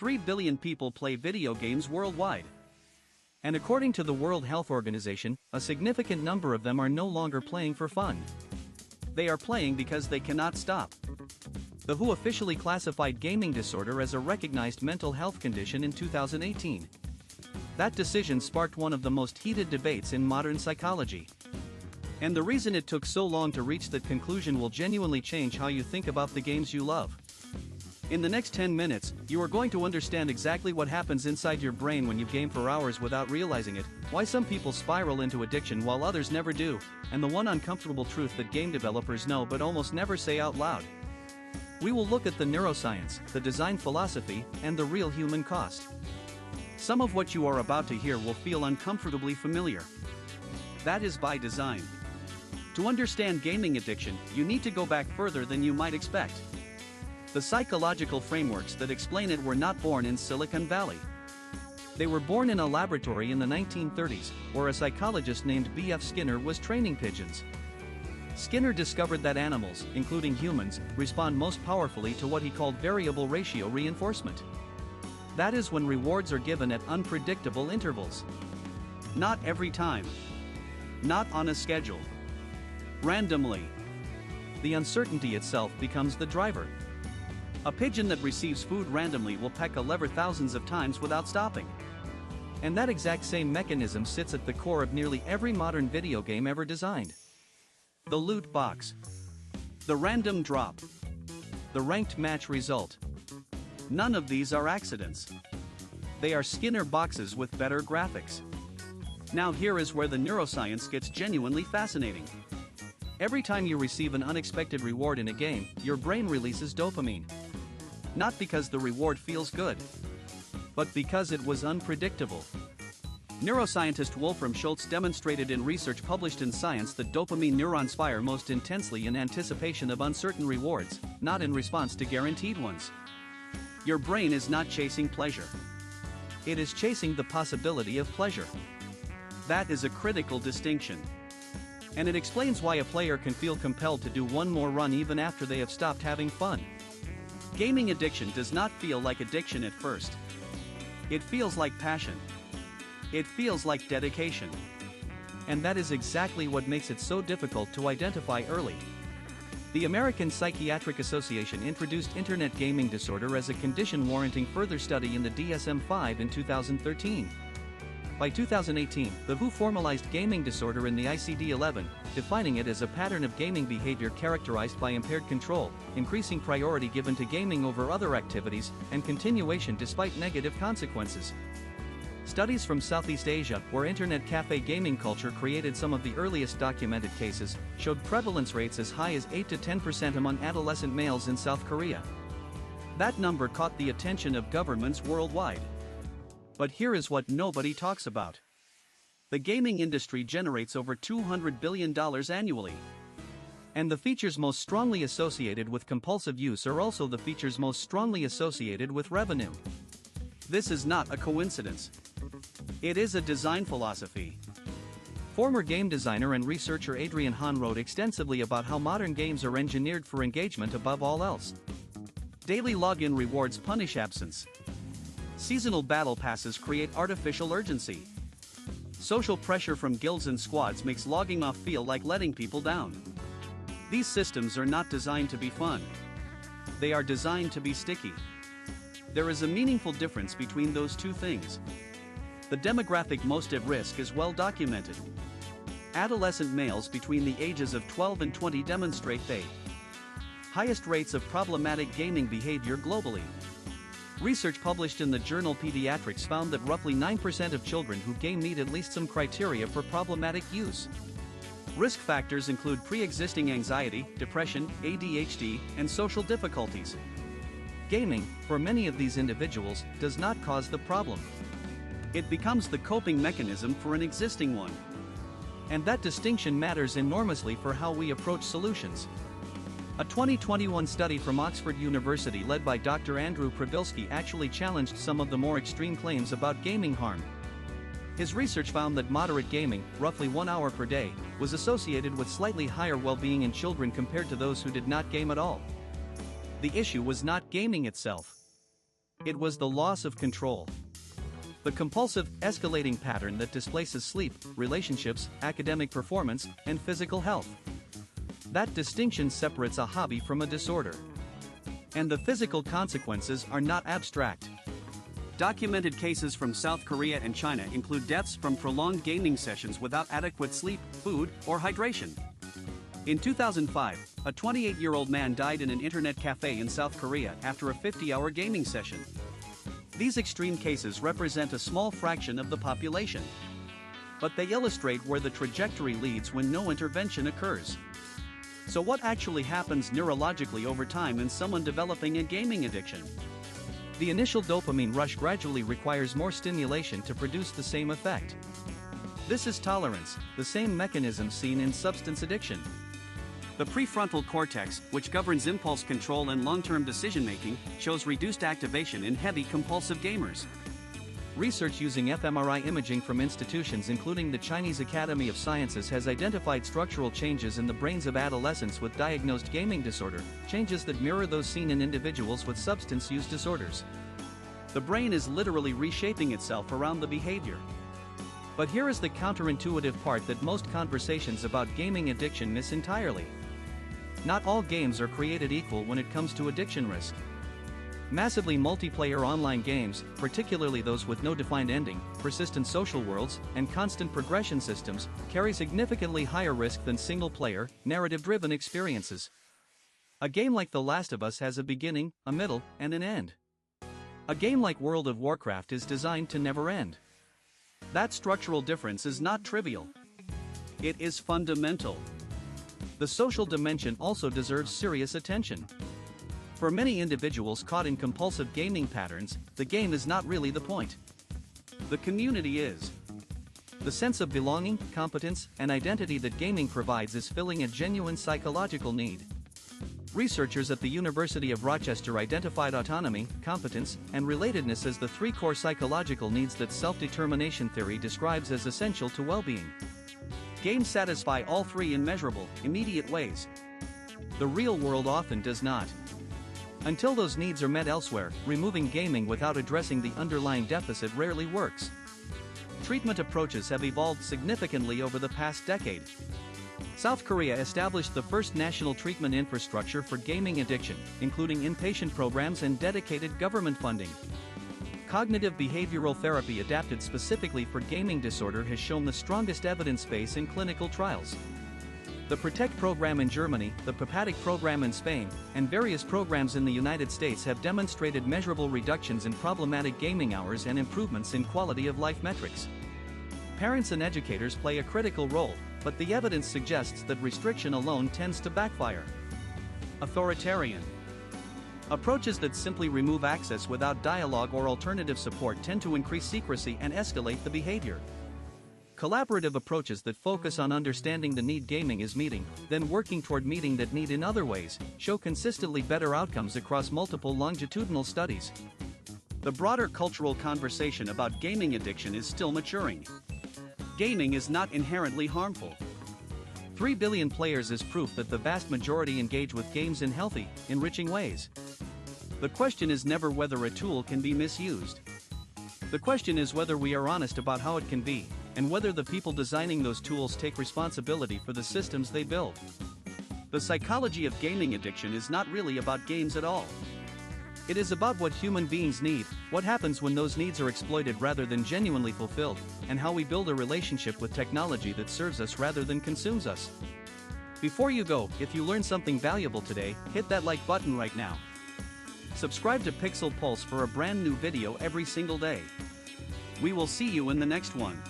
3 billion people play video games worldwide. And according to the World Health Organization, a significant number of them are no longer playing for fun. They are playing because they cannot stop. The WHO officially classified gaming disorder as a recognized mental health condition in 2018. That decision sparked one of the most heated debates in modern psychology. And the reason it took so long to reach that conclusion will genuinely change how you think about the games you love. In the next 10 minutes, you are going to understand exactly what happens inside your brain when you game for hours without realizing it, why some people spiral into addiction while others never do, and the one uncomfortable truth that game developers know but almost never say out loud. We will look at the neuroscience, the design philosophy, and the real human cost. Some of what you are about to hear will feel uncomfortably familiar. That is by design. To understand gaming addiction, you need to go back further than you might expect. The psychological frameworks that explain it were not born in Silicon Valley. They were born in a laboratory in the 1930s, where a psychologist named B.F. Skinner was training pigeons. Skinner discovered that animals, including humans, respond most powerfully to what he called variable ratio reinforcement. That is when rewards are given at unpredictable intervals. Not every time. Not on a schedule. Randomly. The uncertainty itself becomes the driver. A pigeon that receives food randomly will peck a lever thousands of times without stopping. And that exact same mechanism sits at the core of nearly every modern video game ever designed. The loot box. The random drop. The ranked match result. None of these are accidents. They are Skinner boxes with better graphics. Now here is where the neuroscience gets genuinely fascinating. Every time you receive an unexpected reward in a game, your brain releases dopamine. Not because the reward feels good, but because it was unpredictable. Neuroscientist Wolfram Schultz demonstrated in research published in Science that dopamine neurons fire most intensely in anticipation of uncertain rewards, not in response to guaranteed ones. Your brain is not chasing pleasure. It is chasing the possibility of pleasure. That is a critical distinction. And it explains why a player can feel compelled to do one more run even after they have stopped having fun. Gaming addiction does not feel like addiction at first. It feels like passion. It feels like dedication. And that is exactly what makes it so difficult to identify early. The American Psychiatric Association introduced Internet gaming disorder as a condition warranting further study in the DSM-5 in 2013. By 2018, the WHO formalized gaming disorder in the ICD-11, defining it as a pattern of gaming behavior characterized by impaired control, increasing priority given to gaming over other activities, and continuation despite negative consequences. Studies from Southeast Asia, where internet cafe gaming culture created some of the earliest documented cases, showed prevalence rates as high as 8 to 10% among adolescent males in South Korea. That number caught the attention of governments worldwide. But here is what nobody talks about. The gaming industry generates over $200 billion annually. And the features most strongly associated with compulsive use are also the features most strongly associated with revenue. This is not a coincidence. It is a design philosophy. Former game designer and researcher Adrian Hahn wrote extensively about how modern games are engineered for engagement above all else. Daily login rewards punish absence. Seasonal battle passes create artificial urgency. Social pressure from guilds and squads makes logging off feel like letting people down. These systems are not designed to be fun. They are designed to be sticky. There is a meaningful difference between those two things. The demographic most at risk is well documented. Adolescent males between the ages of 12 and 20 demonstrate the highest rates of problematic gaming behavior globally. Research published in the journal Pediatrics found that roughly 9% of children who game meet at least some criteria for problematic use. Risk factors include pre-existing anxiety, depression, ADHD, and social difficulties. Gaming, for many of these individuals, does not cause the problem. It becomes the coping mechanism for an existing one. And that distinction matters enormously for how we approach solutions. A 2021 study from Oxford University led by Dr. Andrew Przybylski actually challenged some of the more extreme claims about gaming harm. His research found that moderate gaming, roughly 1 hour per day, was associated with slightly higher well-being in children compared to those who did not game at all. The issue was not gaming itself. It was the loss of control. The compulsive, escalating pattern that displaces sleep, relationships, academic performance, and physical health. That distinction separates a hobby from a disorder. And the physical consequences are not abstract. Documented cases from South Korea and China include deaths from prolonged gaming sessions without adequate sleep, food, or hydration. In 2005, a 28-year-old man died in an internet cafe in South Korea after a 50-hour gaming session. These extreme cases represent a small fraction of the population. But they illustrate where the trajectory leads when no intervention occurs. So what actually happens neurologically over time in someone developing a gaming addiction? The initial dopamine rush gradually requires more stimulation to produce the same effect. This is tolerance, the same mechanism seen in substance addiction. The prefrontal cortex, which governs impulse control and long-term decision-making, shows reduced activation in heavy compulsive gamers. Research using fMRI imaging from institutions including the Chinese Academy of Sciences has identified structural changes in the brains of adolescents with diagnosed gaming disorder, changes that mirror those seen in individuals with substance use disorders. The brain is literally reshaping itself around the behavior. But here is the counterintuitive part that most conversations about gaming addiction miss entirely. Not all games are created equal when it comes to addiction risk. Massively multiplayer online games, particularly those with no defined ending, persistent social worlds, and constant progression systems, carry significantly higher risk than single-player, narrative-driven experiences. A game like The Last of Us has a beginning, a middle, and an end. A game like World of Warcraft is designed to never end. That structural difference is not trivial. It is fundamental. The social dimension also deserves serious attention. For many individuals caught in compulsive gaming patterns, the game is not really the point. The community is. The sense of belonging, competence, and identity that gaming provides is filling a genuine psychological need. Researchers at the University of Rochester identified autonomy, competence, and relatedness as the three core psychological needs that self-determination theory describes as essential to well-being. Games satisfy all three in measurable, immediate ways. The real world often does not. Until those needs are met elsewhere, removing gaming without addressing the underlying deficit rarely works. Treatment approaches have evolved significantly over the past decade. South Korea established the first national treatment infrastructure for gaming addiction, including inpatient programs and dedicated government funding. Cognitive behavioral therapy adapted specifically for gaming disorder has shown the strongest evidence base in clinical trials. The PROTECT program in Germany, the PAPADIC program in Spain, and various programs in the United States have demonstrated measurable reductions in problematic gaming hours and improvements in quality of life metrics. Parents and educators play a critical role, but the evidence suggests that restriction alone tends to backfire. Authoritarian approaches that simply remove access without dialogue or alternative support tend to increase secrecy and escalate the behavior. Collaborative approaches that focus on understanding the need gaming is meeting, then working toward meeting that need in other ways, show consistently better outcomes across multiple longitudinal studies. The broader cultural conversation about gaming addiction is still maturing. Gaming is not inherently harmful. 3 billion players is proof that the vast majority engage with games in healthy, enriching ways. The question is never whether a tool can be misused. The question is whether we are honest about how it can be, and whether the people designing those tools take responsibility for the systems they build. The psychology of gaming addiction is not really about games at all. It is about what human beings need, what happens when those needs are exploited rather than genuinely fulfilled, and how we build a relationship with technology that serves us rather than consumes us. Before you go, if you learned something valuable today, hit that like button right now. Subscribe to Pixel Pulse for a brand new video every single day. We will see you in the next one.